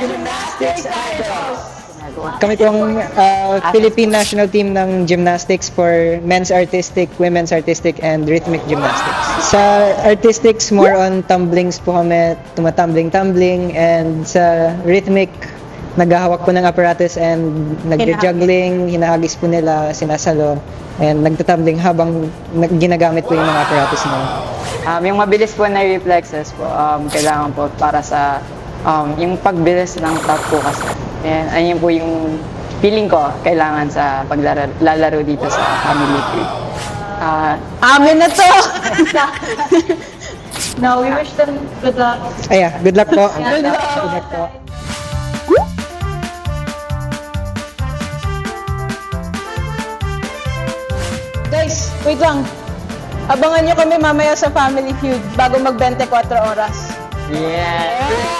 Gymnastics Idols! Kami po ang Philippine National Team ng Gymnastics for Men's Artistic, Women's Artistic, and Rhythmic Gymnastics. Sa Artistics, more on tumblings po kami, tumatumbling-tumbling, and sa Rhythmic, naghahawak po ng apparatus and nag-juggling, hinahagis po nila, sinasalo, and nagtatumbling habang ginagamit po yung mga apparatus na. Yung mabilis po na reflexes po, kailangan po para sa yung pagbilis ng tap po kasi. And ayun po yung feeling ko kailangan sa paglalaro dito sa Family Tree. Amin na to! No, we wish them good luck. Good luck po. Good luck. Good luck po. Guys, wait lang. Abangan nyo kami mamaya sa Family Feud bago mag 24 oras. Yeah!